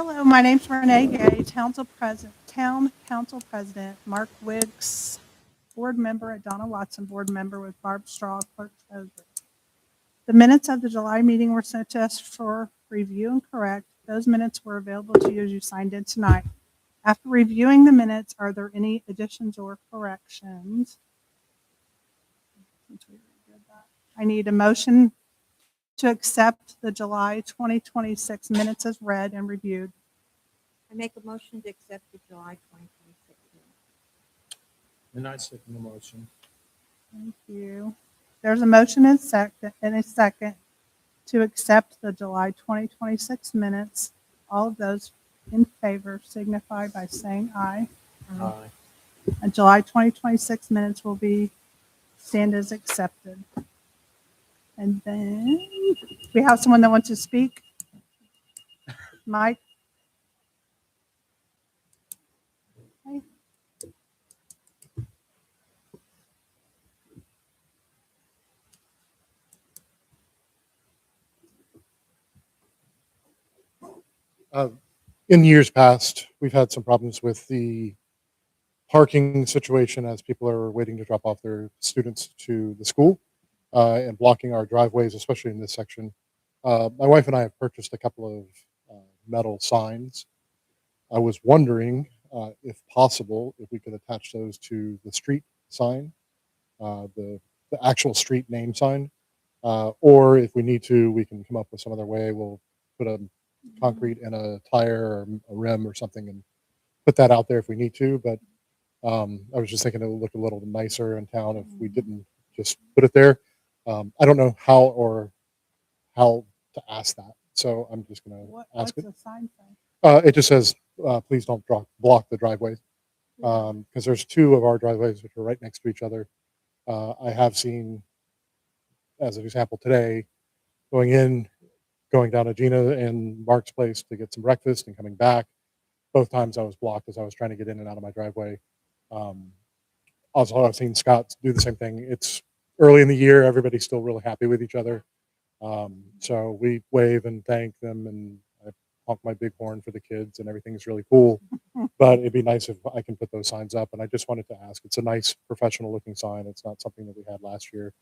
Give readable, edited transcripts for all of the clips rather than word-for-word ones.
Hello, my name's Renee Gay, Town Council President, Mark Wiggs, Board Member, at Donna Watson, Board Member with Barb Straw, Clerk Treasurer. The minutes of the July meeting were sent to us for review and correct. Those minutes were available to you as you signed in tonight. After reviewing the minutes, are there any additions or corrections? Since we already did that, I need a motion to accept the July 2026 minutes as read and reviewed. I make a motion to accept the July 2026 minutes. And I second the motion. Thank you. There's a motion and a second to accept the July 2026 minutes. All of those in favor signify by saying aye. Aye. And July 2026 minutes will be stand as accepted. And then we have someone that wants to speak. Mike? Hi. In years past, we've had some problems with the parking situation as people are waiting to drop off their students to the school and blocking our driveways, especially in this section. My wife and I have purchased a couple of metal signs. I was wondering, if possible, if we could attach those to the street sign, the actual street name sign, or if we need to, we can come up with some other way. We'll put a concrete and a tire or a rim or something and put that out there if we need to. But I was just thinking it would look a little nicer in town if we didn't just put it there. I don't know how to ask that, so I'm just going to ask it. What's the sign say? It just says, please don't block the driveways, because there's two of our driveways which are right next to each other. I have seen, as an example today, going down to Gina and Mark's place to get some breakfast and coming back. Both times I was blocked as I was trying to get in and out of my driveway. Also, I've seen Scott do the same thing. It's early in the year. Everybody's still really happy with each other. So we wave and thank them, and I honk my big horn for the kids, and everything's really cool. But it'd be nice if I can put those signs up. And I just wanted to ask, it's a nice professional looking sign. It's not something that we had last year.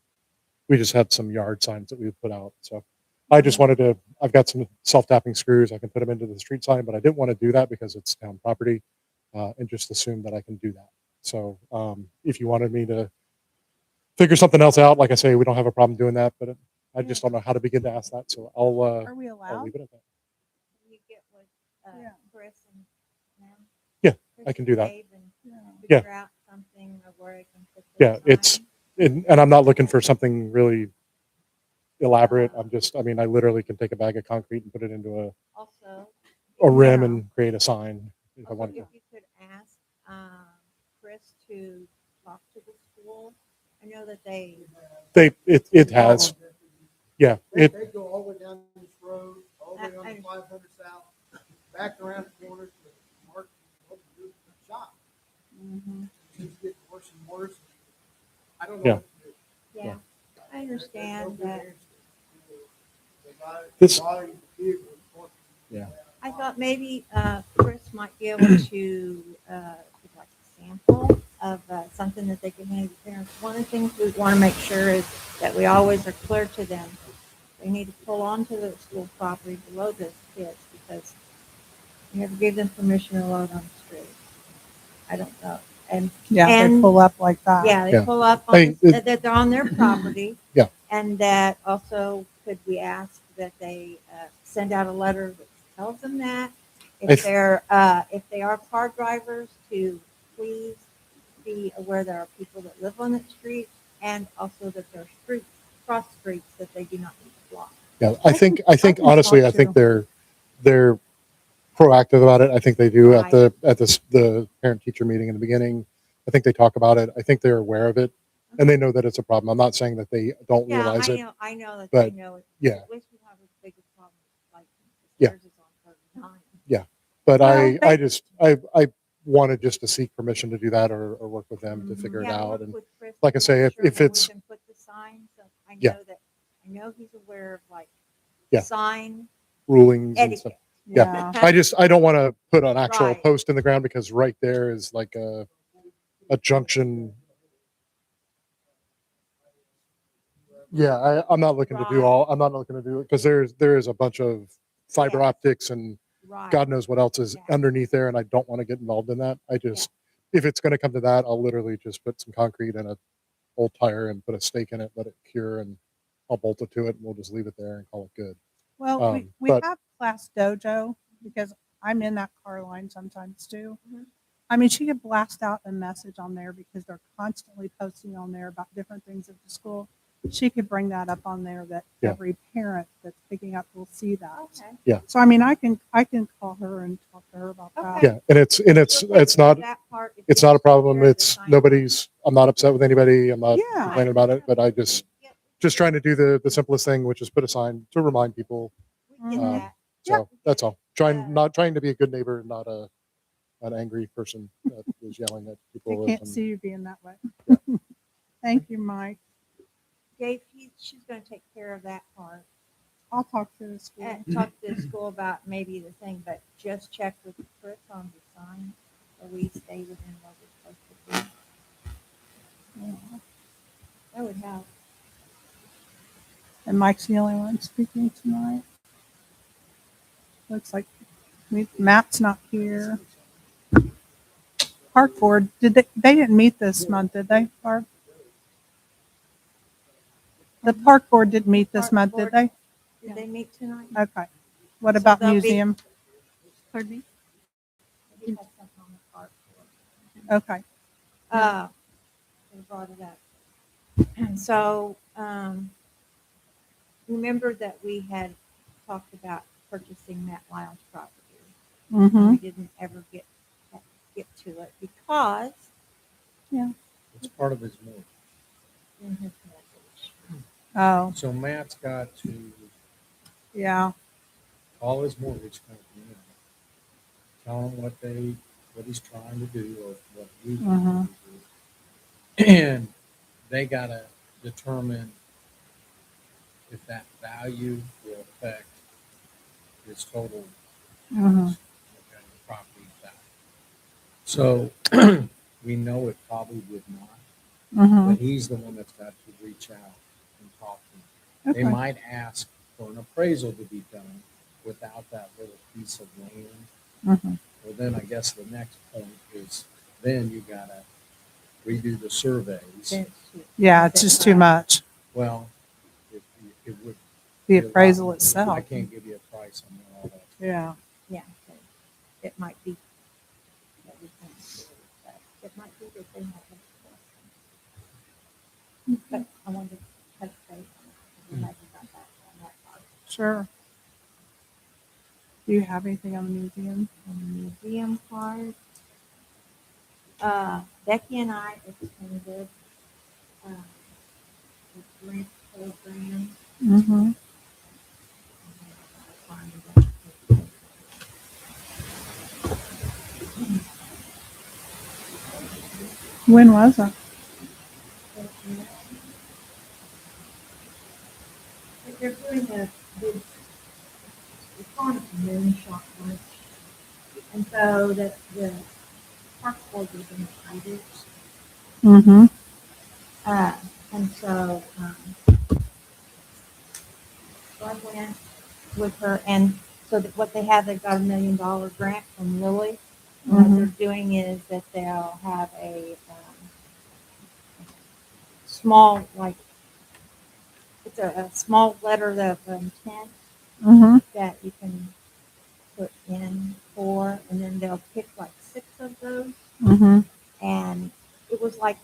We just had some yard signs that we put out. So I just wanted to, I've got some self-tapping screws. I can put them into the street sign, but I didn't want to do that because it's town property, and just assume that I can do that. So if you wanted me to figure something else out, like I say, we don't have a problem doing that, but I just don't know how to begin to ask that. So Are we I'll allowed? leave it at that. Can you get with Chris and Sam? Yeah, Chris I can do that. Dave and Yeah. figure out something of where I can put the Yeah, it's, sign? and I'm not looking for something really elaborate. I mean, I literally can take a bag of concrete and put it into Also, a rim Yeah. and create a sign if I also, wanted if to. you could ask Chris to talk to the school. I know that It has, yeah, They it, go all the way down this road, all the way on to 500 South, back around the corner to the Mark shop. Things get worse and worse. I don't know Yeah. what to do. yeah, I understand that. This- Yeah. I thought maybe Chris might be able to give like a sample of something that they can hand to parents. One of the things we want to make sure is that we always are clear to them. They need to pull onto the school property below those kids because you never gave them permission to load on the street. I don't know. And Yeah, they And- pull up like that. yeah, they Yeah. pull up I- on that they're on their property. Yeah. And that also could we ask that they send out a letter that tells them that if they are car drivers to please be aware there are people that live on that street and also that there are cross streets that they do not need to block. yeah, I I think can honestly, talk I think to- they're proactive about it. I think they do at Right. the parent teacher meeting in the beginning. I think they talk about it. I think they're aware of it and they know that it's a problem. I'm not saying that they don't Yeah, realize it. I know that but, they know it. yeah. At least we have a bigger problem like Yeah. theirs is on 39. But Well, I wanted just to seek permission to do that or work with them to figure it Yeah, out. work And with Chris like I to say, make sure if that it's- we can put the signs, so I Yeah. know that I know he's aware of like Yeah. sign rulings and stuff. etiquette. Yeah. I don't want to put an actual Right. post in the ground because right there is like a junction. Yeah, I'm not looking to do Right. I'm not looking to do it because there is a bunch of fiber Yes. optics and Right. God knows what else is Yeah. underneath there, and I don't want to get involved in that. I just, if it's going to come to that, I'll literally just put some concrete and a old tire and put a stake in it, let it cure, and I'll bolt it to it, and we'll just leave it there and call it good. Well, we But have Class Dojo because I'm in that car line sometimes too. Mhm. I mean, she could blast out a message on there because they're constantly posting on there about different things at the school. She could bring that up on there that Yeah. every parent that's picking up will see that. Okay. So I mean, I can call her and talk to her about that. Okay. yeah, and it's not That part, if it's you not a just problem. share the It's sign. I'm not upset with anybody. I'm not Yeah. complaining about it, but I Yep, just trying to do the simplest thing, which is put a sign to remind people. we get Mhm. that. So that's all. Yeah. Not trying to be a good neighbor, not an angry person that is yelling at They people. can't see you being that way. Yeah. Thank you, Mike. Gabe, she's gonna take care of that part. I'll talk to the school. Talk to the school about maybe the thing, but just check with Chris on the sign, so we stay within what we're supposed to do. Yeah. That would help. And Mike's the only one speaking tonight. Looks like Matt's not here. Park board, they didn't meet this month, did they, Barb? The park board didn't meet this Park month, board. did they? Did they meet tonight? Okay. What So about they'll be- museum? Pardon me? Maybe that's something on the park board. Okay. They brought it up. So, remember that we had talked about purchasing Matt Lyle's property. Mm-hmm. We didn't ever get to it because It's part of his mortgage. in his mortgage. Oh, So Matt's got to yeah. call his mortgage company and tell him what he's trying to do or what he's Mhm. trying to do. And they gotta determine if that value will affect his total Mhm. property value. So we know it probably would not, Mm-hmm. but he's the one that's got to reach out and talk to them. They Okay. might ask for an appraisal to be done without that little piece of land. Mm-hmm. Well, then I guess the next point is then you gotta redo the surveys. Yeah, it's just too much. Well, it would. The be a lot appraisal more. itself. I can't give you a price on all that. Yeah. Yeah, so it might be. That we can't do it, but it might be that they might have to. But I wanted to touch base on it. We might have got that on that part. Sure. Do you have anything on the museum? On the museum part, Becky and I attended the grant program. Mm-hmm. When was it? They're doing a big, it's called a moonshot lunch. And so the park board was invited. Mm-hmm. And so, so I went with her, and so that what they have, they've got $1 million grant from Lilly. And what they're doing is that they'll have a small, like, it's a small letter of intent Mm-hmm. that you can put in for, and then they'll pick like 6 of those. Mm-hmm. And it was like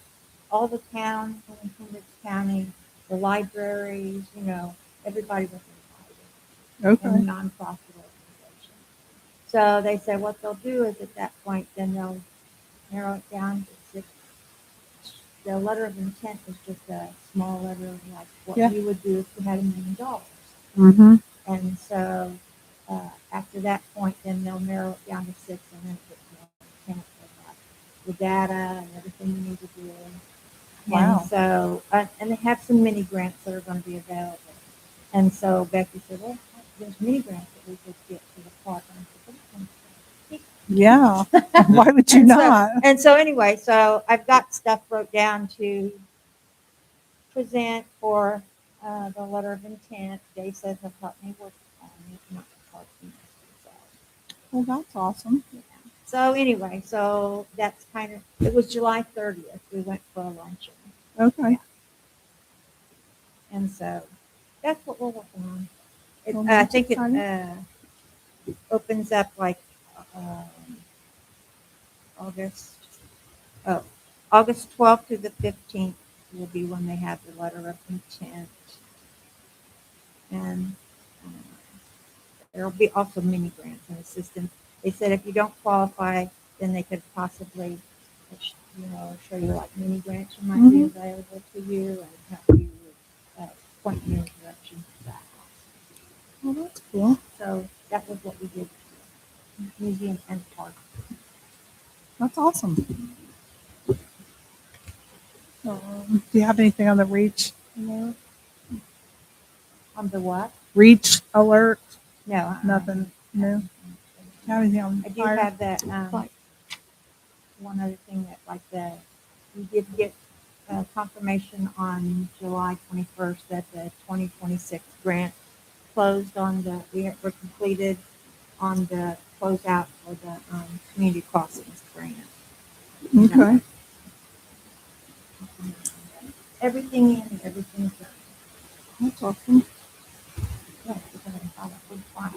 all the towns, Independence County, the libraries, everybody was invited. Okay. And nonprofit organizations. So they said what they'll do is at that point, then they'll narrow it down to 6. The letter of intent is just a small letter of like what Yeah. you would do if you had $1 million. Mm-hmm. And so after that point, then they'll narrow it down to 6, and then it gets more intent of like the data and everything you need to do. Wow. And so, and they have some mini grants that are going to be available. And so Becky said, well, there's mini grants that we could get to the park. And I said, "What Yeah. Why would you And so- not? And so anyway, so I've got stuff wrote down to present for the letter of intent. Dave says he'll help me with making up the parking. So, Well, that's awesome. yeah. So anyway, so that's kind of, it was July 30th. We went for a luncheon. Okay. And so that's what we're working on. Well, I that's think it exciting. opens up like August, oh, August 12th to the 15th will be when they have the letter of intent. And there'll be also mini grants and assistance. They said if you don't qualify, then they could possibly, show you like mini grants you might be available to you and help you with point and direction to that. Well, that's cool. So that was what we did. Museum and park. That's awesome. Do you have anything on the reach? On the what? Reach alert? No. Nothing new. Do you have anything on I do fire? have that, one other thing that we did get confirmation on July 21st that the 2026 grant closed we were completed on the closeout for the community crossings grant. Okay. Everything in and everything's done. That's awesome. Yeah, because I thought it was fine.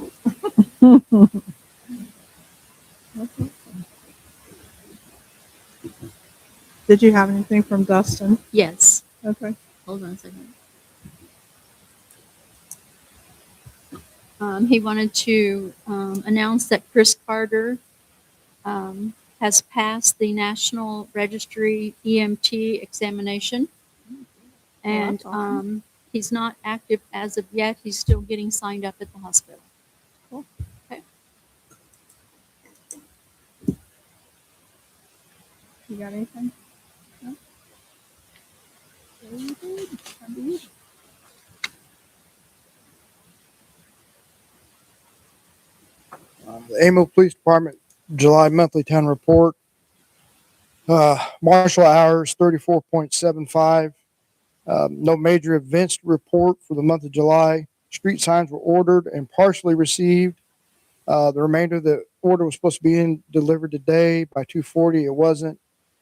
That's awesome. Did you have anything from Dustin? Yes. Okay. Hold on a second. He wanted to announce that Chris Carter has passed the National Registry EMT examination. And that's awesome. he's not active as of yet. He's still getting signed up at the hospital. Cool. Okay. You got anything? No? Very good. Indeed. The Amo Police Department July monthly town report. Marshal hours 34.75. No major events to report for the month of July. Street signs were ordered and partially received. The remainder of the order was supposed to be delivered today by 2:40. It wasn't,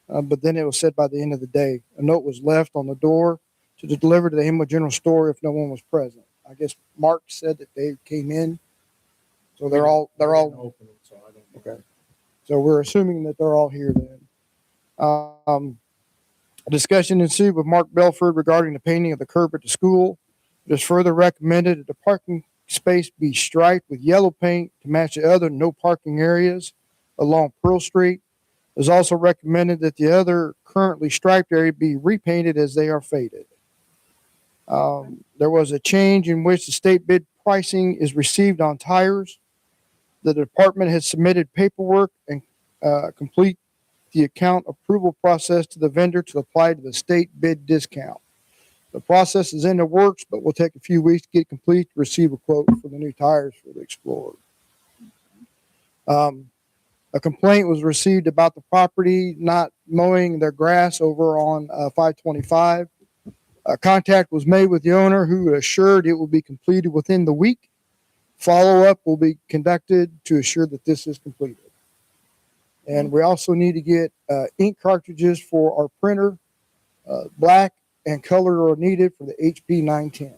but then it was said by the end of the day. A note was left on the door to deliver to the Amo General Store if no one was present. I guess Mark said that they came in, so they're all Open it, so I don't know. okay. So we're assuming that they're all here then. A discussion ensued with Mark Belford regarding the painting of the curb at the school. It is further recommended that the parking space be striped with yellow paint to match the other no parking areas along Pearl Street. It is also recommended that the other currently striped area be repainted as they are faded. There was a change in which the state bid pricing is received on tires. The department has submitted paperwork and complete the account approval process to the vendor to apply to the state bid discount. The process is in the works, but will take a few weeks to get complete to receive a quote for the new tires for the Explorer. A complaint was received about the property not mowing their grass over on 525. Contact was made with the owner who assured it will be completed within the week. Follow-up will be conducted to assure that this is completed. And we also need to get ink cartridges for our printer. Black and color are needed for the HP 910.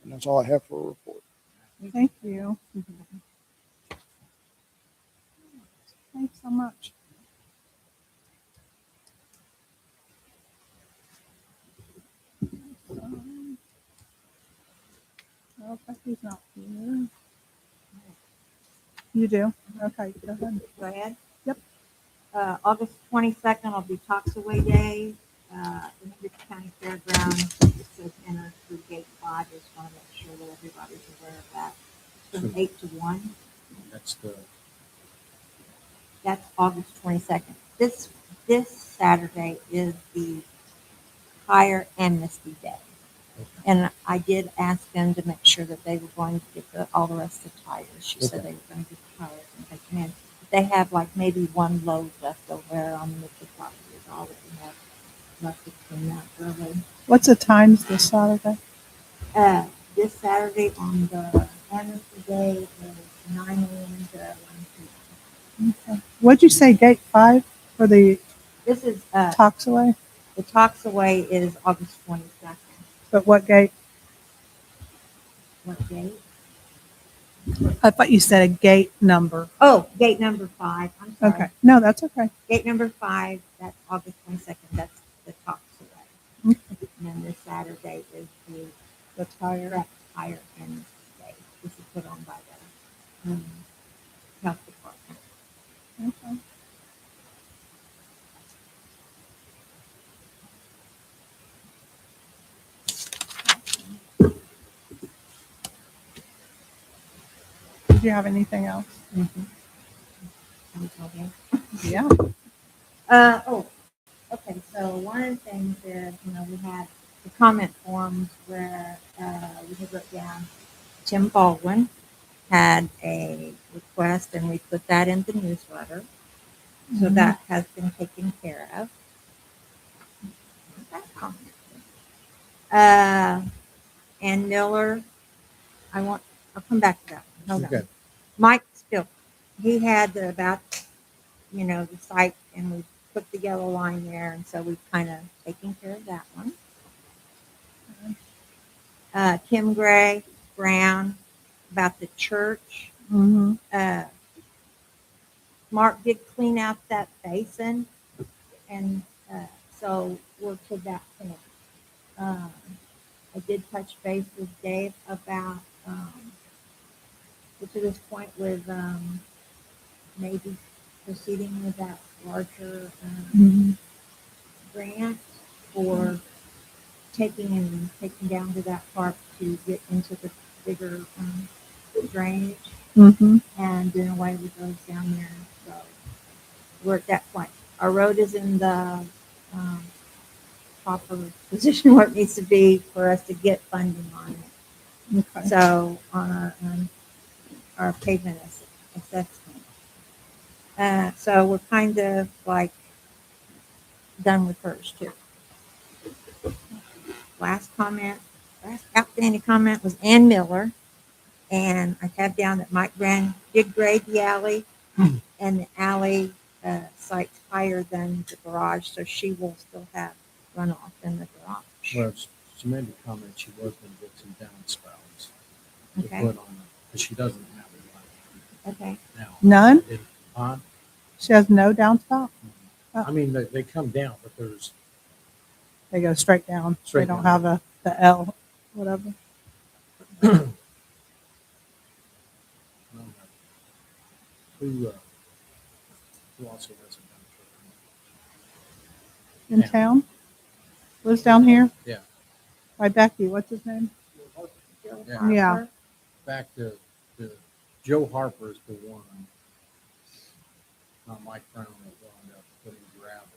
And that's all I have for a report. Thank you. Thanks so much. Oh, Becky's not here. You do? Okay, go ahead. Go ahead. Yep. August 22nd will be Toxaway Day. In Hendricks County Fairgrounds, it says enter through gate 5. Just want to make sure that everybody's aware of that. It's from 8 to 1. That's August 22nd. This Saturday is the Higher Amnesty Day. And I did ask them to make sure that they were going to get all the rest of the tires. She said Okay. they were going to get the tires and take them in. They have like maybe one load left over there on the Mitchell property is all that we have left to clean up early. What's the times this Saturday? This Saturday on the end of the day is 9 a.m. to 1 p.m. Okay. What'd you say, gate 5 for the This is, Toxaway? the Talks Away is August 22nd. But what gate? What date? I thought you said a gate number. Oh, gate number 5. I'm sorry. Okay. No, that's okay. Gate number 5, that's August 22nd. That's the Talks Away. Okay. And then this Saturday is The tire. the tire and day. This is put on by the health department. Okay. Did you have anything else? Yeah. Okay. So one of the things is, we had the comment forms where we had wrote down Tim Baldwin had a request, and we put that in the newsletter. So Mhm. that has been taken care of. And Miller, I'll come back to that. Hold on. Okay. Mike still, he had the site, and we put the yellow line there, and so we've kind of taken care of that one. Kim Brown, about the church. Mhm. Mark did clean out that basin, and so we're to that point. I did touch base with Dave about to this point with maybe proceeding with that larger Mhm. grant for taking down to that park to get into the bigger drainage Mhm. and doing away with those down there. So we're at that point. Our road is in the proper position where it needs to be for us to get funding on it. Okay. So on our pavement assessment. So we're kind of like done with hers too. Last outstanding comment was Ann Miller. And I have down that Mike Brand did grade the alley, and the alley site's higher than the garage, so she will still have runoff in the garage. Well, she made the comment she was going to get some downspouts to Okay. put on it, because she doesn't have it Okay. now. None? Huh? She has no downspout? I mean, they come down, but there's, They go straight down. Straight They don't down. have the L, whatever. I don't know. Who also has a In Yeah. town? Lives down here? Yeah. By Becky. What's his name? Jill Yeah. Harper. Yeah. back to Joe Harper's the one, not Mike Brown, that wound up putting gravel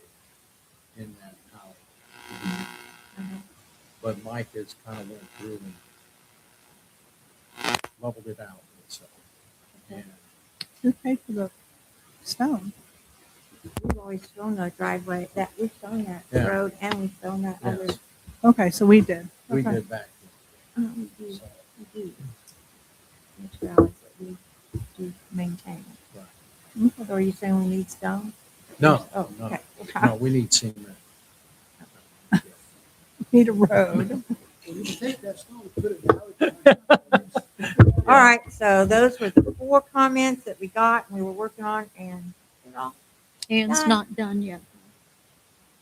in that alley. Uh-huh. But Mike has kind of went through and leveled it out himself. And Who paid for the stone? We've always shown the driveway, we've shown that Yeah. road, and we've shown that Yes. other. Okay, so we did. we Okay. did back then. We do. So, We do. Which alleys that we do maintain. right. Okay. So are you saying we need stone? No, Oh, no, okay. no, we need cement. Need a road. You can take that stone and put it down. All right, so those were the 4 comments that we got and we were working on, and Ann's Done. not done yet.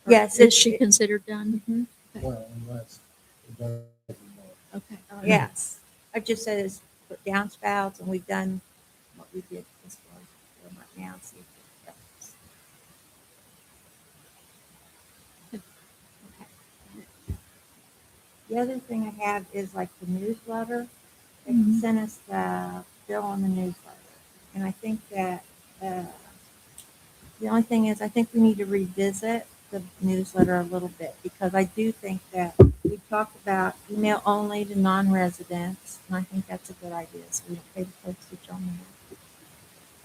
Or yes, Is she considered done? Mhm. Well, unless it doesn't work. Okay. Yes, I've just said is put downspouts, and we've done what we did as far as right now. See if it helps. Okay. The other thing I have is like the newsletter. They Mhm. sent us the bill on the newsletter, and I think that the only thing is I think we need to revisit the newsletter a little bit, because I do think that we talked about email only to non-residents, and I think that's a good idea, so we don't pay the postage on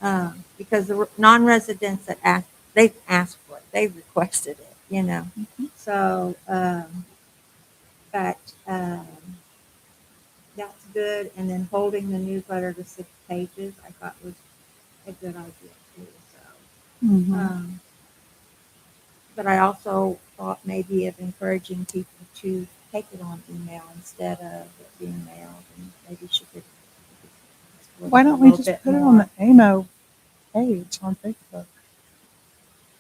that. Because the non-residents that they've asked for it, they've requested it, you know. So, but that's good. And then holding the newsletter to 6 pages, I thought was a good idea too. So, Mhm. but I also thought maybe of encouraging people to take it on email instead of it being mailed, and maybe she could. Why don't we just put it on the AMO page on Facebook?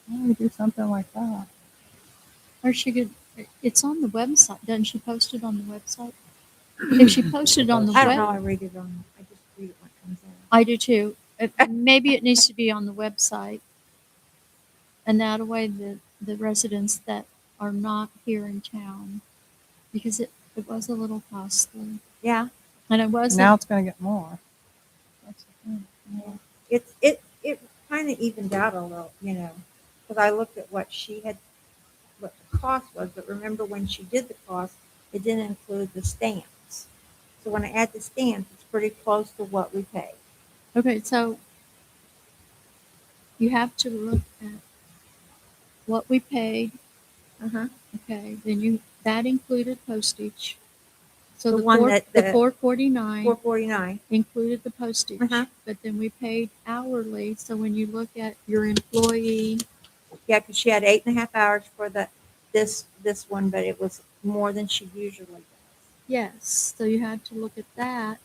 Why don't we do something like that? Or she could, it's on the website. Doesn't she post it on the website? If she posted on the I don't know. I web, read it on. I just read it when it comes in. I do too. Maybe it needs to be on the website. And that way the residents that are not here in town, because it was a little costly. Yeah, And it wasn't, Now it's going to get more. That's the thing. Yeah. it kind of evened out a little, you know, because I looked at what what the cost was. But remember, when she did the cost, it didn't include the stamps. So when I add the stamps, it's pretty close to what we paid. okay, so you have to look at what we paid. Uh-huh. Okay, then that included postage. So The the one four, that the the 449 $4.49. included the postage, Uh-huh. but then we paid hourly. So when you look at your employee, Yeah, because she had 8.5 hours for this one, but it was more than she usually does. yes, so you had to look at that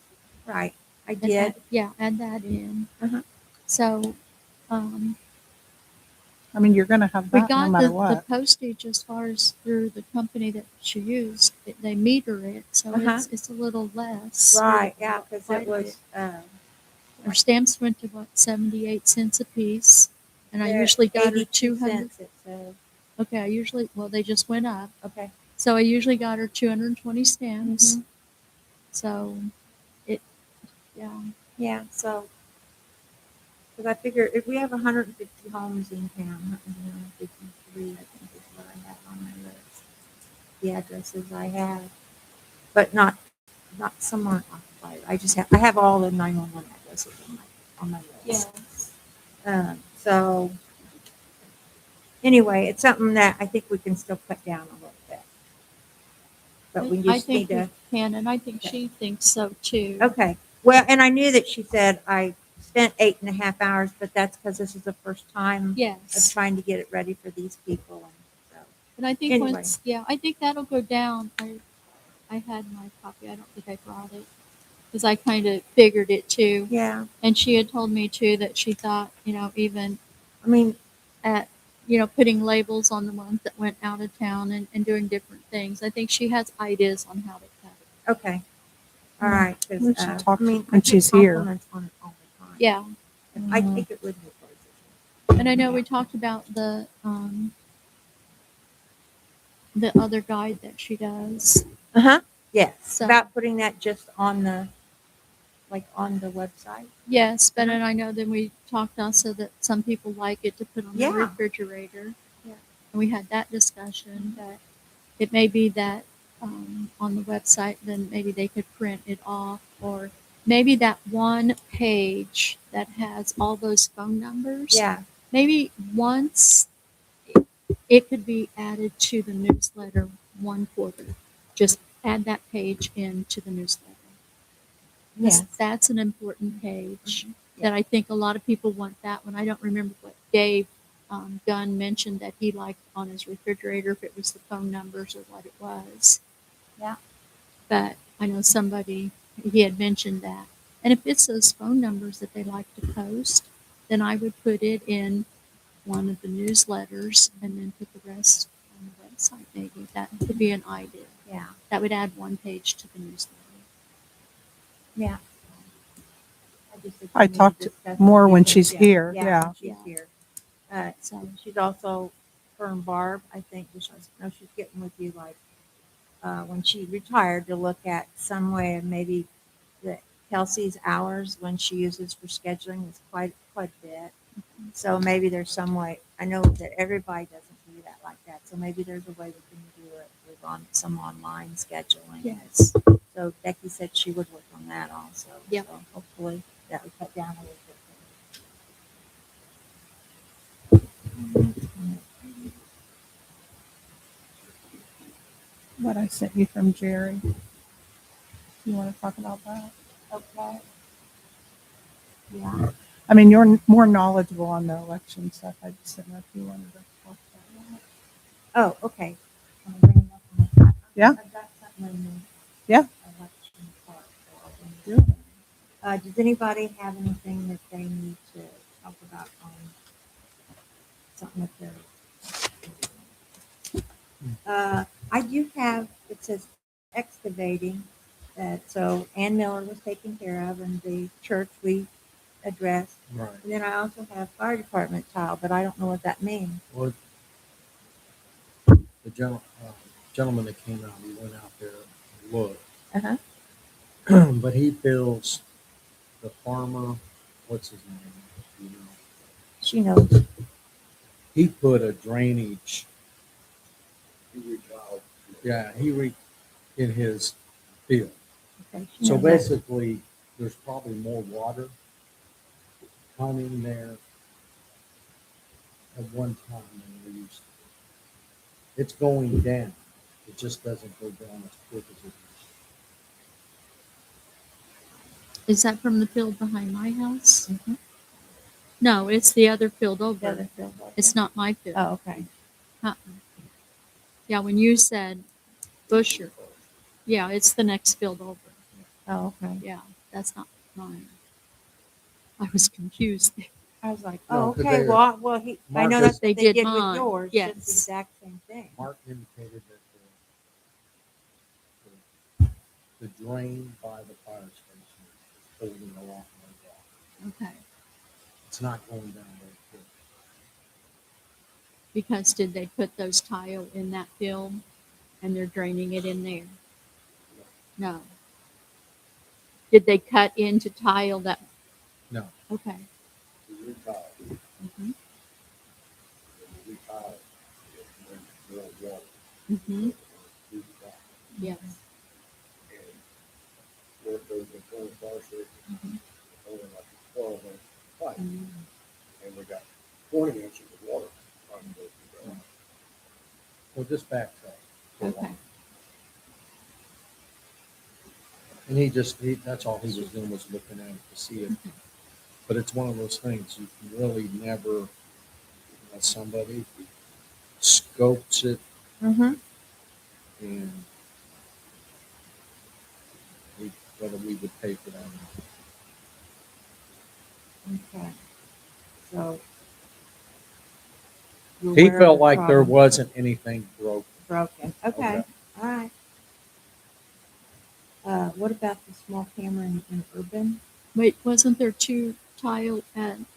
Right. I and did. add that in. Uh-huh. So um, I mean, you're going to have we that no got matter the what. postage as far as through the company that she used. They meter it, so Uh-huh. it's a little less. Right. Yeah, because Quite it a was. bit. Our stamps went to what, 78 cents a piece, and I They're usually got her 82 200. cents. It says. Okay, well they just went up, Okay. so I usually got her 220 stamps. Mhm. So it, yeah, Yeah. So, because I figure if we have 150 homes in town, 153, I think is what I have on my list. The addresses I have, but not some aren't occupied. I have all the 911 addresses on my list. yes. So anyway, it's something that I think we can still cut down a little bit. But we I just think need to. we can, and I think Okay. she thinks so too. Okay. Well, and I knew that she said I spent 8.5 hours, but that's because this is the first time of Yes, trying to get it ready for these people. And so, and I think anyway. I think that'll go down. I had my copy. I don't think I brought it because I kind of figured it too. Yeah. And she had told me too that she thought, even I mean, at, putting labels on the ones that went out of town and doing different things. I think she has ideas on how to cut it. okay. All Yeah. right. We Because, should talk I mean, when I get she's here. compliments on it all the time. Yeah. I Mhm. think it would be close. And I know we talked about the other guide that she does. Uh-huh. Yes. So About putting that just on on the website. yes, but Uh-huh. and I know then we talked also that some people like it to put on Yeah. the refrigerator. Yeah. And we had that discussion that it may be that on the website, then maybe they could print it off, or maybe that one page that has all those phone numbers. Yeah. Maybe once it could be added to the newsletter 1 quarter. Just add that page into the newsletter. Yes. That's an important page Yeah. that I think a lot of people want that one. I don't remember what Dave Gunn mentioned that he liked on his refrigerator, if it was the phone numbers or what it was. Yeah. But I know he had mentioned that. And if it's those phone numbers that they like to post, then I would put it in one of the newsletters and then put the rest on the website maybe. That could be an idea. Yeah. That would add one page to the newsletter. Yeah. I just said I we need to talked discuss more a few when things. she's here, Yeah. yeah. When she's Yeah. here. So She's also, her and Barb, I think, she's getting with you when she retired, to look at some way of maybe that Kelsey's hours when she uses for scheduling is quite a bit. So maybe there's some way. I know that everybody doesn't do that like that. So maybe there's a way we can do it with on some online scheduling. Yes. So Becky said she would work on that also. Yep. So hopefully that would cut down a little bit. What I sent you from Jerry. You want to talk about that? Okay. Yeah. I mean, you're more knowledgeable on the election stuff. I just didn't know if you wanted to talk about that. Oh, okay. Wanna bring them up on the- Yeah. I've got something in the Yeah. election part, so I'll bring Do it it. up. Does anybody have anything that they need to talk about on something that they're? I do have, it says excavating, that, so Ann Miller was taken care of and the church we addressed. Right. And then I also have fire department tile, but I don't know what that means. Well, the gentleman that came out, he went out there and looked, Uh-huh. but he feels the farmer, what's his name? You know, She knows. he put a drainage. Yeah, in his field. Okay, she So knows that. basically, there's probably more water coming there at one time than there used to be. It's going down. It just doesn't go down as quick as it used Is that from the field behind my house? Mhm. No, it's the other field The over. other field over. It's not my field. Oh, okay. Uh-uh. Yeah, when you said Busher, yeah, it's the next field over. Oh, okay. Yeah, that's not mine. I was confused. I was like, No, oh, 'cause okay, they- well, I know Marcus- that's They what they did did with mine, yours, yes. just the exact same thing. Mark indicated that the drain by the fire station is holding a lot more water. Okay. It's not going down very quick. Because did they put those tile in that field and they're draining it in there? No. Did they cut into tile that? No. Okay. Mhm. Mhm. Yes. Mhm. Mhm. And we got 20 inches of water trying to go through that. Well, just backtrack. for a Okay. while. And that's all he was doing was looking at it to see it. Okay. But it's one of those things you can really never, unless somebody scopes it Mm-hmm. and whether we would pay for that or not. Okay. So. He you're aware of felt the like there problem. wasn't anything broken. Broken. Okay. Okay. All right. What about the small camera in urban? Wait, wasn't there two tile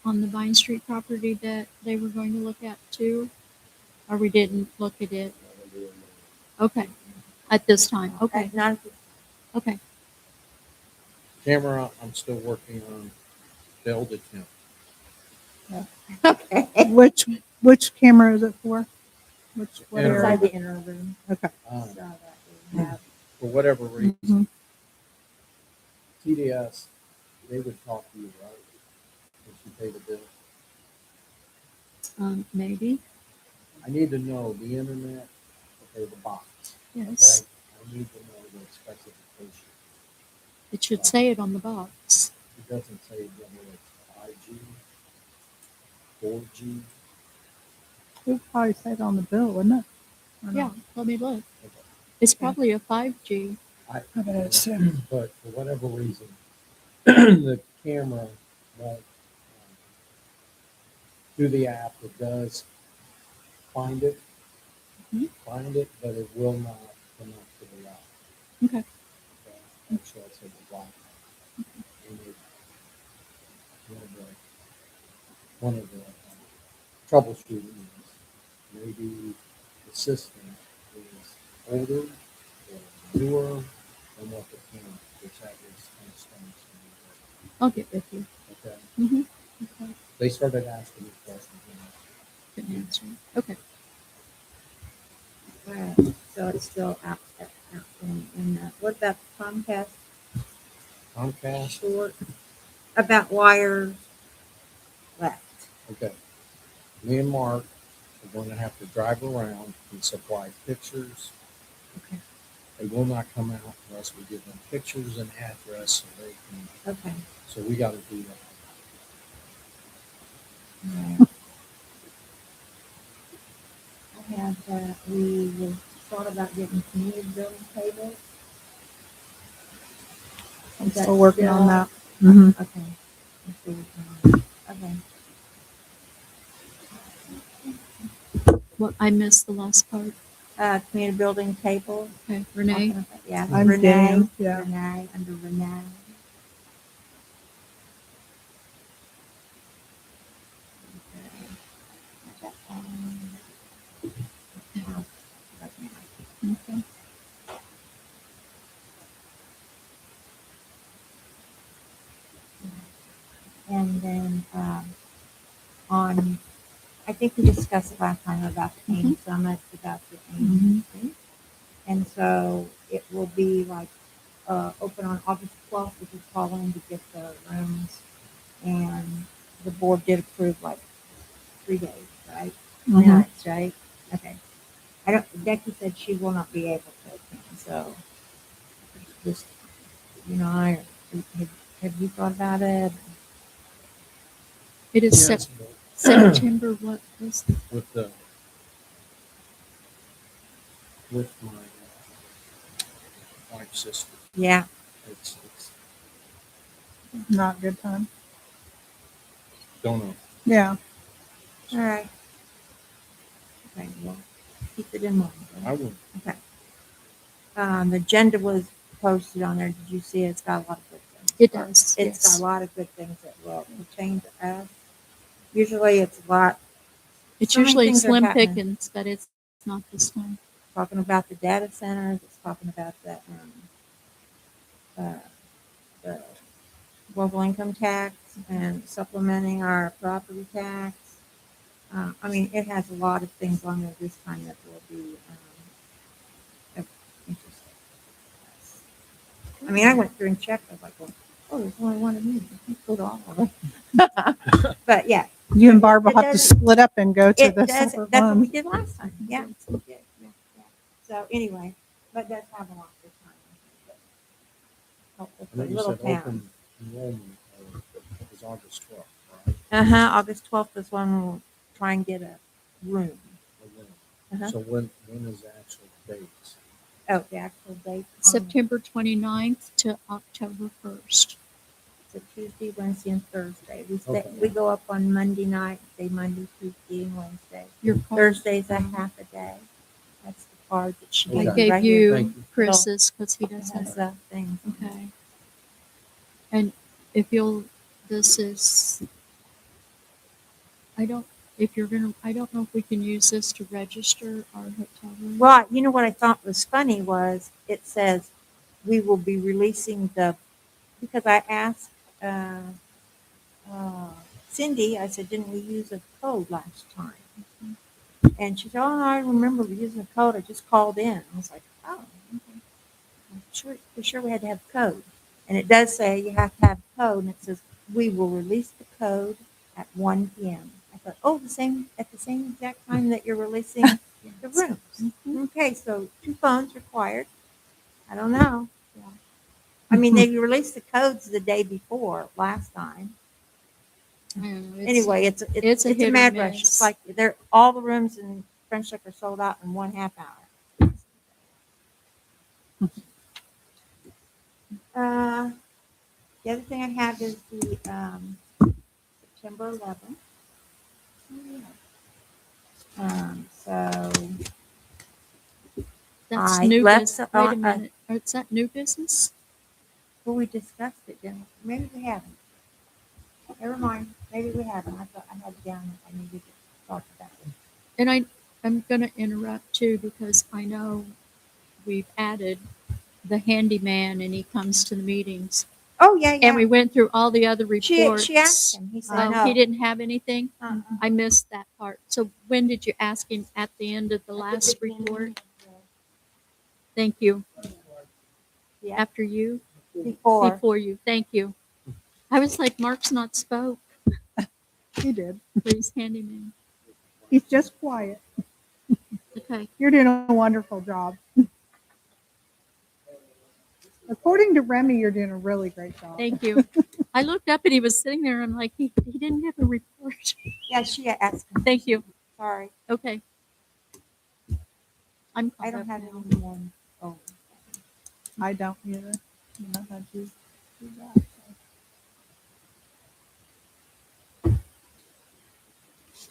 on the Vine Street property that they were going to look at too? Or we didn't look at it? Okay. At this time. Okay. Not. Okay. Camera, I'm still working on failed attempt. Okay. Which camera is it for? What Inner area? Inside the inner room. Okay. Um, So that we have. for whatever reason, Mhm. TDS, they would talk to you, right? If you pay the bill. Maybe. I need to know the internet, okay, the box. Yes. Okay? I need to know the specification. It should say it on the box. It doesn't say whether it's 5G, 4G. It would probably say it on the bill, wouldn't it? Or Yeah. not? Let me look. Okay. It's probably a 5G. I bet it's too. But for whatever reason, the camera won't do the app. It does find it, Mhm. but it will not connect to the app. Okay. Okay? Actually, I said the Wi-Fi. And it, one of the troubleshooting is maybe the system is older or newer than what the camera, which that is kind of stunning to me. I'll get with you. Okay, Mm-hmm. Okay. they started asking me questions. Good answer. Okay. All right. so it's still outstanding. And what about Comcast Comcast, short? About wires left. okay. Me and Mark are going to have to drive around and supply pictures. Okay. They will not come out unless we give them pictures and address so they can, Okay. so we gotta do that. Alright. I had, we thought about getting community building tables. I'm Is that still working on still- that. Mhm. Okay. Let's see. Okay. Well, I missed the last part. Community building tables. Okay, Renee? Yeah. I'm Renee. getting, yeah. Renee, under Renee. Okay. And then, I think we discussed last time about the AIM Summit, about the AIM thing. And so it will be like, open on August 12th, if you call in to get the rooms. And the board did approve like 3 days, right? 3 Mhm. nights, right? Okay. Becky said she will not be able to attend, so just, have you thought about it? It is Yes, but September, what was the with the, with my wife's sister, Yeah. it's, Not good time. don't know. Yeah. All right. Okay, well, keep it in mind. I would, Okay. The agenda was posted on there. Did you see it? It's got a lot of good things. It does, It's got yes. a lot of good things that will pertain to us. Usually it's a lot. It's so many usually things are slim happening. pickings, but it's not this time. Talking about the data centers. It's talking about the global income tax and supplementing our property tax. I mean, it has a lot of things on there this time that will be of interest to us. I mean, I went through and checked. I was like, well, oh, there's only one of me. I can't go to all of them. But yeah, You and Barb will It have to doesn't- split up and go to it the does. separate That's what we ones. did last time. Yeah. we did. Yeah. So anyway, but that's have a lot this time. Helpful I for think you little said towns. open enrollment is August 12th, right? August 12th is when we'll try and get a room. Or when? Uh-huh. So when is the actual dates? Oh, the actual date. September 29th to October 1st. It's a Tuesday, Wednesday, and Thursday. Okay. We go up on Monday night, say Monday, Tuesday, and Wednesday. Your card. Thursday's a half a day. That's the card that she Okay. gave I me gave right here. Thank you you. Chris's because he It doesn't. has things. on it. Okay. And if you'll, this is, I don't know if we can use this to register our hotel room. Well, you know what I thought was funny was it says we will be releasing because I asked Cindy, I said, didn't we use a code last time? And she said, oh, I remember using a code. I just called in. I was like, oh, okay. I'm sure, for sure we had to have a code. And it does say you have to have a code, and it says we will release the code at 1 p.m. I thought, oh, at the same exact time that you're releasing the rooms. Okay, so 2 phones required. I don't know. Yeah. I mean, they released the codes the day before last time. I don't know, Anyway, it's a a hit or mad rush. miss. It's like all the rooms in French Lick are sold out in 1/2 hour. The other thing I have is the September 11th. So That's I new left business. the- Wait a minute. Is that new business? well, we discussed it, didn't we? Maybe we haven't. Never mind. Maybe we haven't. I thought I had it down. I needed to talk about it. And I'm going to interrupt too because I know we've added the handyman and he comes to the meetings. Oh yeah, yeah. And we went through all the other reports. She asked him. He said no. He didn't have anything. Uh-uh. I missed that part. So when did you ask him at the end of the last report? Thank you. Yeah, After you, before. you. Thank you. I was like, Mark's not spoke. He did. Please hand him in. He's just quiet. Okay. You're doing a wonderful job. According to Remy, you're doing a really great job. Thank you. I looked up and he was sitting there. And I'm like, he didn't give a report. Yeah, she asked. me. Thank you. Sorry, Okay. I'm I caught don't up have now. any more. Oh, I don't either. You know how to do that.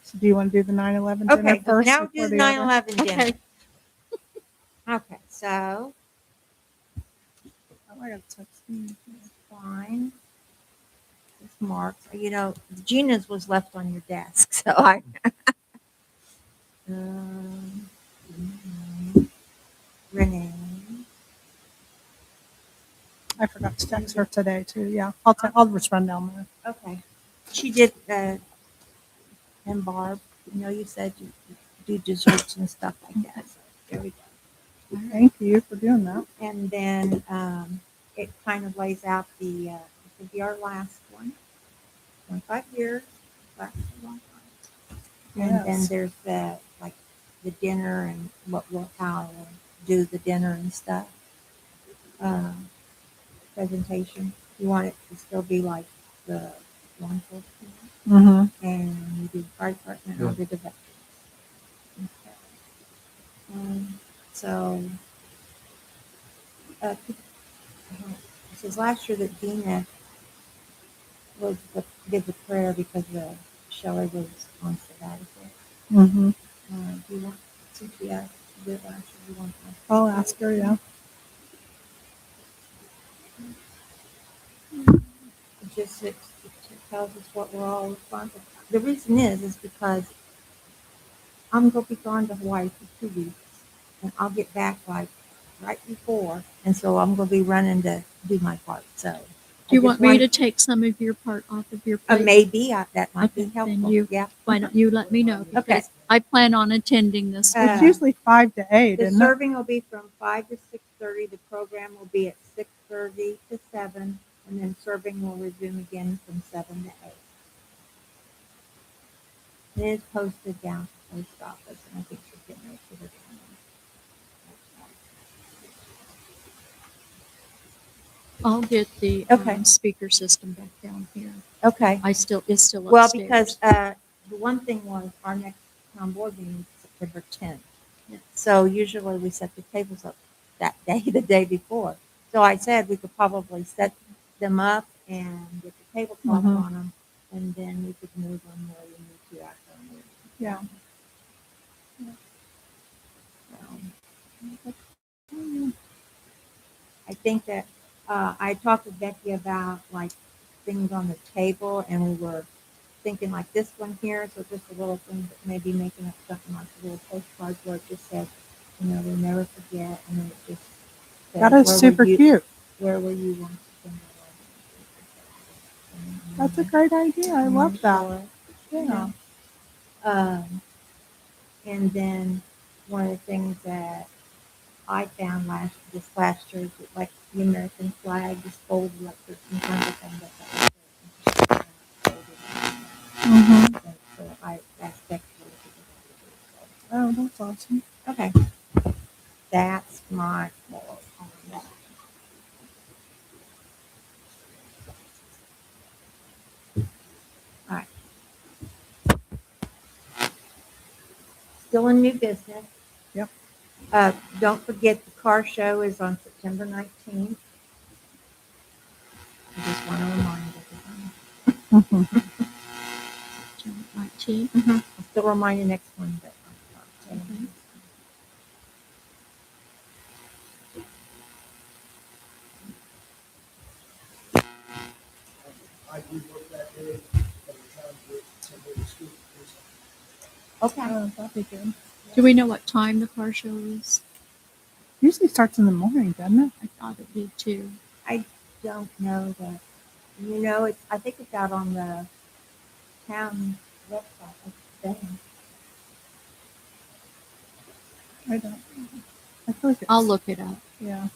So do you want to do the 9/11 dinner okay, first? now before do the the other? 9/11 dinner. Okay. Okay, so Oh, I got to text you. fine. This marks. You know, Gina's was left on your desk, so I. um, Renee. I forgot to text her today too. Yeah, I'll just run down there. Okay. She did. And Barb, you know, you said you do desserts and stuff like that. So there we go. Thank you for doing that. And then it kind of lays out the, this will be our last one. 25 years, lasts a long time. And then Yes. there's like the dinner and how we'll do the dinner and stuff. Presentation. You want it to still be like the law enforcement, Mm-hmm. and you do the fire department, and I'll do the veterans. Okay. So, it says last year that Dina did the prayer because Shelley was on sabbatical. Mm-hmm. Do you want, since we asked to do it last year, you want to? I'll ask her. Yeah. It tells us what we're all responsible for. The reason is because I'm going to be gone to Hawaii for 2 weeks, and I'll get back like right before, and so I'm going to be running to do my part. So, Do you want me to take some of your part off of your plate? maybe that might Okay, be then helpful. you- Yeah. Why don't you let me know? Okay. Because I plan on attending this Uh, one. It's usually 5 to 8, The isn't it? serving will be from 5 to 6:30. The program will be at 6:30 to 7, and then serving will resume again from 7 to 8. It is posted down at the post office, and I think she's getting ready to put it on. I'll get the Okay. speaker system back down here. Okay. It's still Well, upstairs. because the one thing was our next town board meeting is September 10th. Yeah. So usually we set the tables up that day, the day before. So I said we could probably set them up and get the tablecloth Mhm. on them, and then we could move them where we need to after our meeting. Yeah. I think that I talked to Becky about like things on the table, and we were thinking like this one here, so just a little thing, but maybe making up something like a little postcard where it just said, you know, we'll never forget, and then it just said, That is "Where super were you- cute. Where were you once upon a That's a great idea. I love that. Yeah. Um, and then one of the things that I found this last year is that, like the American flag is folded like 13 times. I found that Mm-hmm. so I asked Becky to Oh, that's awesome. okay. That's my fault on that. All right. Still in new business. Yep. Don't forget the car show is on September 19th. I just want to remind everyone. Mm-hmm. 19. I'll still remind you next one. But I do work that day, but I'm trying to get somebody to school. okay. Oh, that'd be good. Do we know what time the car show is? Usually starts in the morning, doesn't it? I thought it did too. I don't know that. You know, I think it's out on the town website. I think. I don't. I feel like I'll it's, look it up. yeah.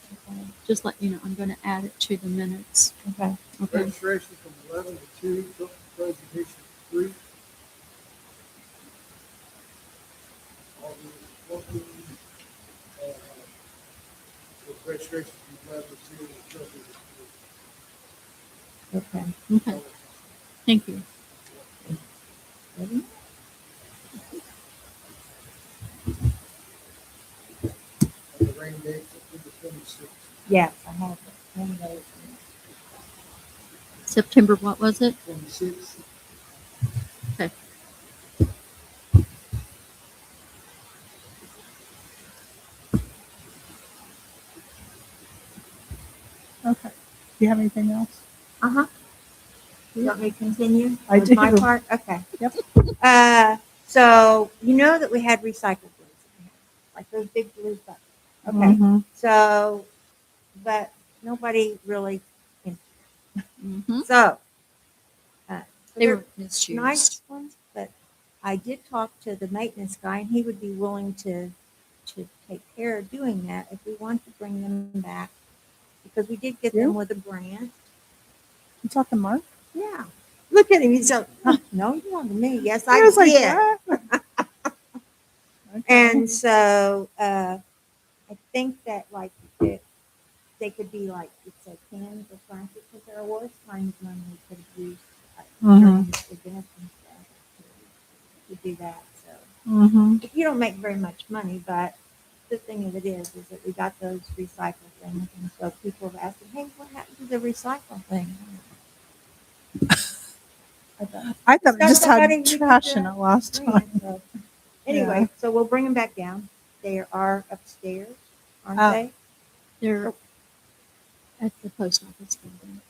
Just let you know, I'm going to add it to the minutes. Okay. Okay. Registration from 11 to 2, Tilton presentation 3. August 14th, with registration from 11 to 2, and Tilton Okay. Okay. Thank you. Ready? and the rain date September 26th. Yes, I have it. One of those. September, what was it? 26th. Okay. Okay. Do you have anything else? Uh-huh. You want me to continue? I With my do. part? Okay. Yep. So you know that we had recycled bins in here, like those big blue buckets. Okay. Mhm. So, but nobody really, Mm-hmm. so. So They they're were misused. nice ones, but I did talk to the maintenance guy and he would be willing to take care of doing that if we want to bring them back. Because we did get You? them with a grant. You talking Mark? Yeah. Look at him. He's so, no, you want to me. Yes, I was like, did. what? Okay. And so I think that like they could be like it's a cans or plastic because there was times when we could have used during Mhm. the events and stuff to do that. So Mhm. you don't make very much money, but the thing of it is that we got those recycle things, and so people have asked, "Hey, what happened to the recycle thing?" I thought it got just somebody had who trash could, in it last grant, time. so. Anyway, so we'll bring them back down. They are upstairs, aren't Oh. they? They're at the post office building.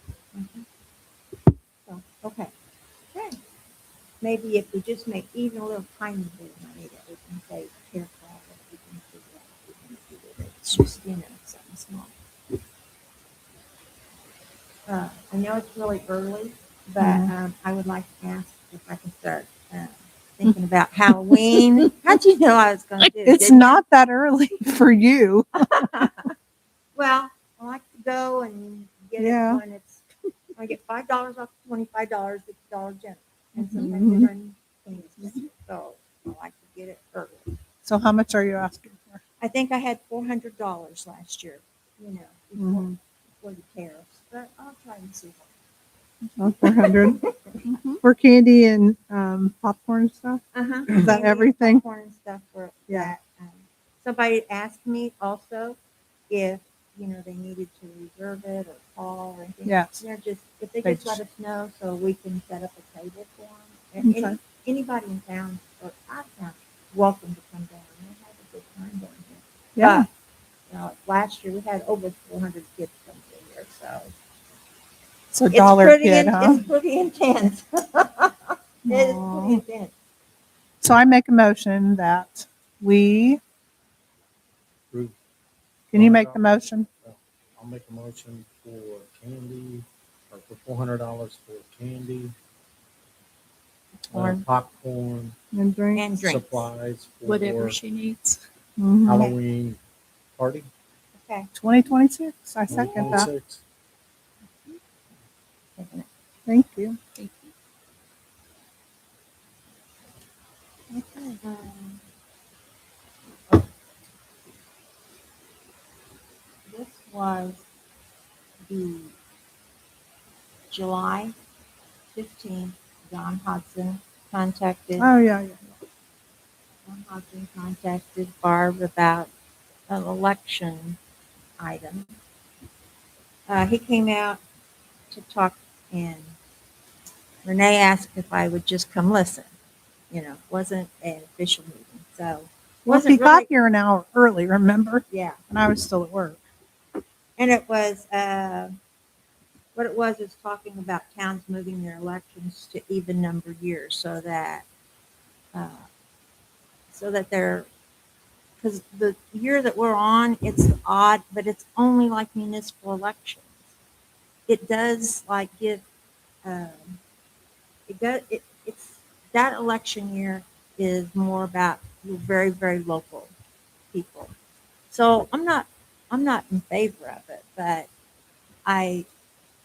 So, okay. Okay. Maybe if we just make even a little tiny bit of money that we can say care for all that we can figure out what we can do with it. It's just, something small. I know it's really early, but I would like to ask if I can start thinking about Halloween. How'd you know I was going to do it? It's didn't you? not that early for you. Well, I like to go and get Yeah. it when it's. I get $5 off $25 at Dollar General, and sometimes Mhm. they run things. So I like to get it early. So how much are you asking for? I think I had $400 last year. Before, Mhm. before the tariffs, but I'll try and see. Oh, 400 Mm-hmm. for candy and popcorn and stuff. Uh-huh. Is that everything? Popcorn and stuff for Yeah. that. Somebody asked me also if, they needed to reserve it or call or anything. Yes. They're just, if they They just let us know so we can set up a table for them. And Okay. anybody in town or out of town, welcome to come down. We'll have a good time down here. Yeah. But, last year we had over 400 kids come through here, so. So dollar kid, huh? It's pretty intense. It is Aw. pretty intense. So I make a motion that we. Approve. Can you make the motion? I'll make a motion for candy, or for $400 for candy, Popcorn. popcorn, And drink. And drinks. supplies for Whatever she needs. Mhm. Halloween party, Okay. 2026. I second that. 2026. Thank you. Thank you. Okay. This was the July 15th. John Hodgson contacted. Oh yeah. John Hodgson contacted Barb about an election item. He came out to talk, and Renee asked if I would just come listen. Wasn't an official meeting, so Well, he wasn't got really. here an hour early. Remember? Yeah, And I was still at work. and it was what it was is talking about towns moving their elections to even number years, uh, so that they're because the year that we're on, it's odd, but it's only like municipal elections. It does like give um, it does it's that election year is more about very very local people. So I'm not in favor of it, but I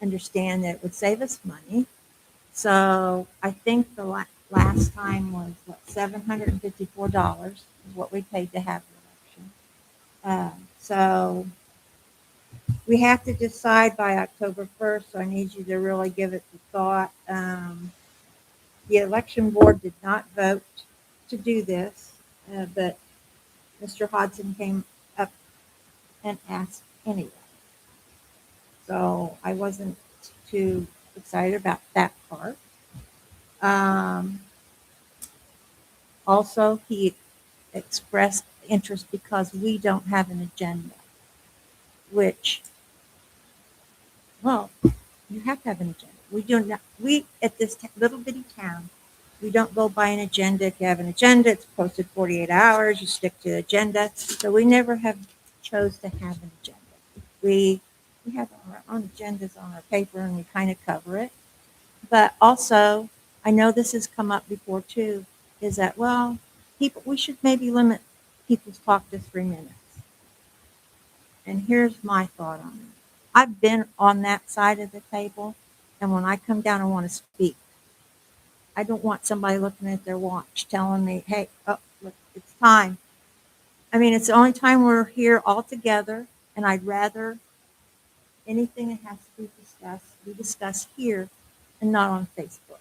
understand that it would save us money. So I think the last time was what, $754 is what we paid to have the election. So we have to decide by October 1st. So I need you to really give it the thought. The election board did not vote to do this, but Mr. Hodson came up and asked anyway. So I wasn't too excited about that part. Um, Also, he expressed interest because we don't have an agenda, which, well, you have to have an agenda. We do not, we, at this little bitty town, we don't go by an agenda. If you have an agenda, it's posted 48 hours, you stick to the agenda. So we never have chose to have an agenda. We, we have our own agendas on our paper and we kind of cover it. But also, I know this has come up before too, is that, well, people, we should maybe limit people's talk to 3 minutes. And here's my thought on it. I've been on that side of the table, and when I come down and want to speak, I don't want somebody looking at their watch telling me, hey, oh, look, it's time. I mean, it's the only time we're here all together, and I'd rather anything that has to be discussed here and not on Facebook.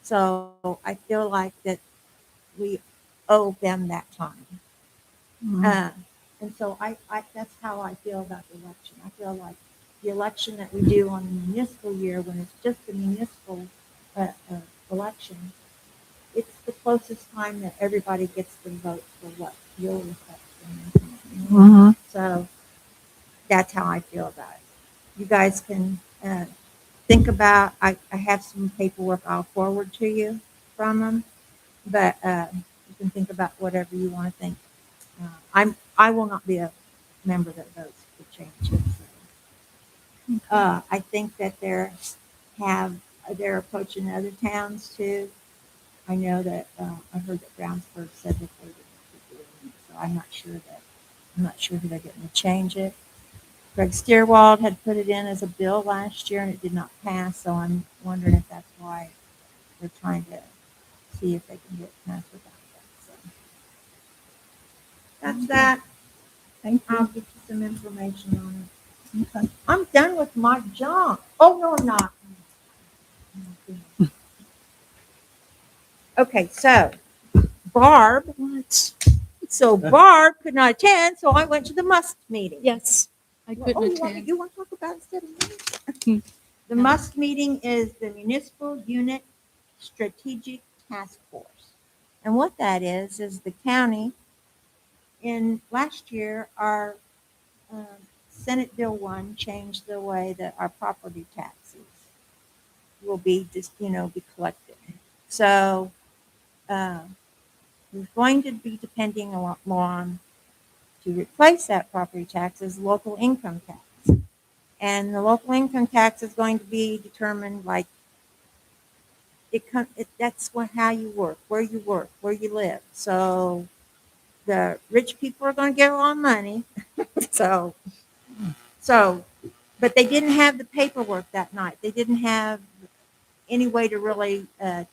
So I feel like that we owe them that time. Uh, and so that's how I feel about the election. I feel like the election that we do on the municipal year, when it's just a municipal election, it's the closest time that everybody gets to vote for what your reflection. So that's how I feel about it. You guys can think about. I have some paperwork I'll forward to you from them, but you can think about whatever you want to think. I will not be a member that votes to change it. So. I think that they're approaching other towns too. I know that I heard that Brownsburg said that they were doing it, so I'm not sure who they're getting to change it. Greg Steerwald had put it in as a bill last year and it did not pass, so I'm wondering if that's why they're trying to see if they can get it passed without that. So that's that. Thank I'll you. get you some information on it. Okay. I'm done with my junk. Oh, no, I'm not. Okay, so Barb, What? Barb could not attend, so I went to the Musk meeting. Yes, I Well, couldn't you attend. want to talk about it instead of me? The Musk meeting is the Municipal Unit Strategic Task Force. And what that is the county, in last year, our um, Senate Bill 1 changed the way that our property taxes will be just, be collected. So we're going to be depending a lot more on to replace that property tax is local income tax. And the local income tax is going to be determined like that's how you work, where you live. So the rich people are going to get a lot of money. so, so, but they didn't have the paperwork that night. They didn't have any way to really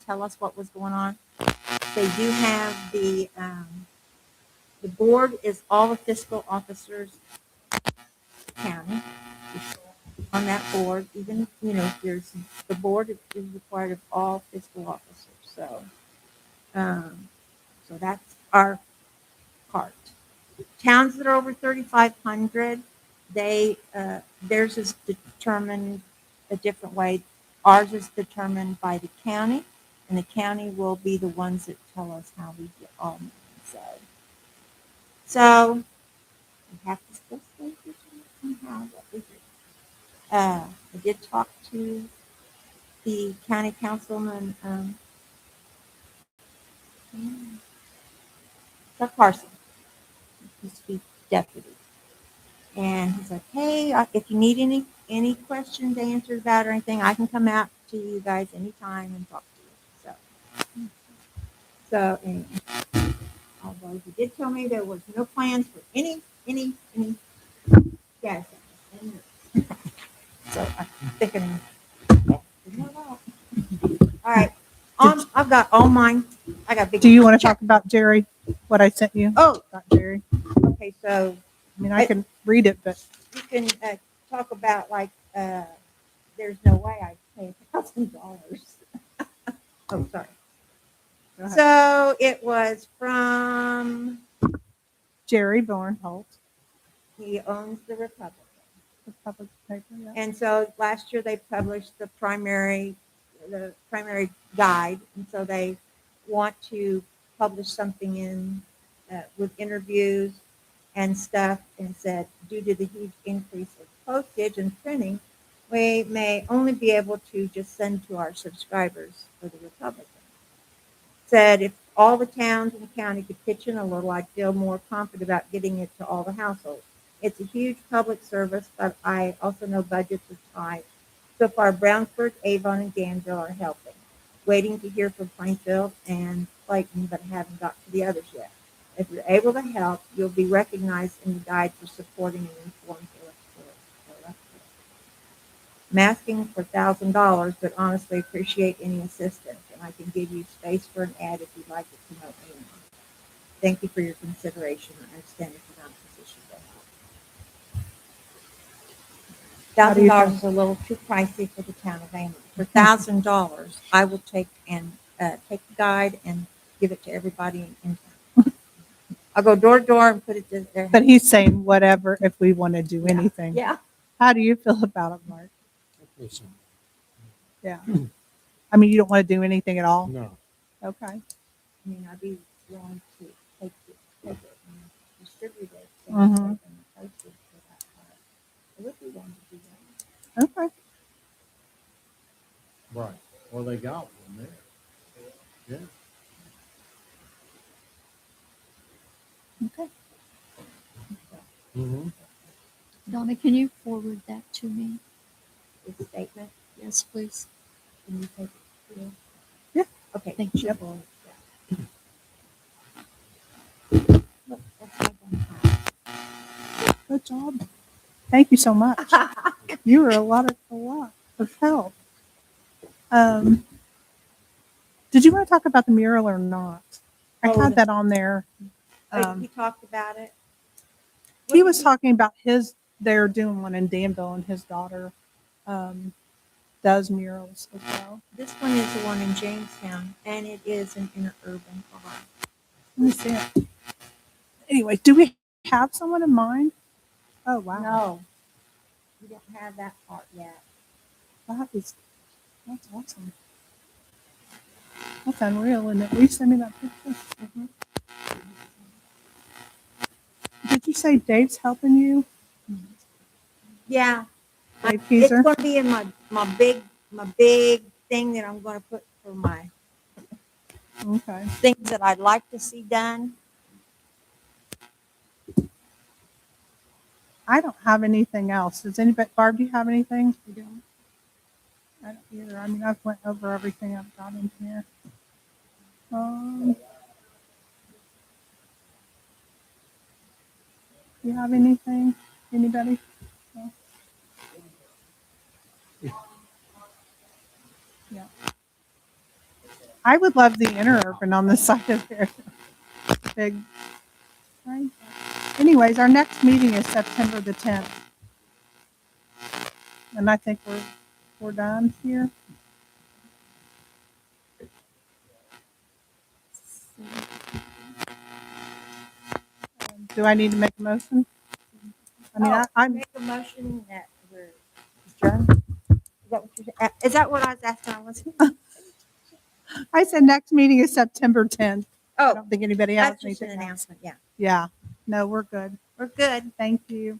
tell us what was going on. They do have the board is all the fiscal officers county on that board. Even there's the board is required of all fiscal officers. So, so that's our part. Towns that are over 3,500, theirs is determined a different way. Ours is determined by the county, and the county will be the ones that tell us how we get all money. So we have to still stay vigilant somehow. What we do. I did talk to the county councilman, Chuck Carson, used to be deputy. And he's like, hey, if you need any questions answered about or anything, I can come out to you guys anytime and talk to you. So anyway, although he did tell me there was no plans for any any, yes. So I'm thickening. All right, I've got all mine. I got big. Do you want to check. talk about Jerry, what I sent you? Oh, About Jerry. okay, so I mean, I can read it, but you can talk about like, there's no way I pay $1,000. Oh, sorry. go ahead. So it was from, Jerry Barnholt, he owns the Republic. the public paper. Yeah. And so last year they published the primary guide. And so they want to publish something in with interviews and stuff. And said, due to the huge increase of postage and printing, we may only be able to just send to our subscribers for the Republican. Said if all the towns in the county could pitch in a little, I'd feel more confident about getting it to all the households. It's a huge public service, but I also know budgets are tight. So far, Brownsburg, Avon, and Danville are helping. Waiting to hear from Plainfield and Clayton, but haven't got to the others yet. If you're able to help, you'll be recognized in the guide for supporting an informed electorate. I'm asking for $1,000, but honestly appreciate any assistance, and I can give you space for an ad if you'd like it to promote me. Thank you for your consideration. I understand if you're not in a position to help. How do you $1,000 is a little too pricey for the town of Amherst. For $1,000, I will take the guide and give it to everybody in town. I'll go door to door and put it to their. But he's saying whatever if we want to do Yeah. anything. Yeah. How do you feel about it, Mark? Listen, Yeah. I mean, you don't want to do anything at all? no, Okay. I mean, I'd be willing to take it and distribute it. So Mhm. and post it for that part. I would be willing to do that. Okay. right. Well, they got one there. Yeah. Okay. Mm-hmm. Donna, can you forward that to me? This statement, Yes, please. can you take it? Too? Yeah. Okay. Thank you. Yep. Look, that's my one. Good job. Thank you so much. You were a lot of help. Did you want to talk about the mural or not? I Oh, had that on there. He talked about it. He was talking about they're doing one in Danville, and his daughter does murals as well. This one is the one in Jamestown, and it is an interurban park. Let me see it. Anyway, do we have someone in mind? Oh, wow. No, we don't have that part yet. That's awesome. That's unreal, isn't it? Will you send me that picture? Mhm. Did you say Dave's helping you? Yeah, Dave it's Keyser? going to be in my big thing that I'm going to put for my Okay. things that I'd like to see done. I don't have anything else. Does anybody, Barb, do you have anything? I don't. I don't either. I mean, I've went over everything I've got in here. Do you have anything? Anybody? No? Yeah. I would love the interurban on the side of there. Big. Right. Anyways, our next meeting is September the 10th. And I think we're done here. Do I need to make a motion? I mean, I'm Make a motion that we're adjourned. Is that what I was asking? I said next meeting is September 10th. I Oh, don't think anybody has that's just an anything else. announcement. Yeah, Yeah. No, we're good. we're good. Thank you.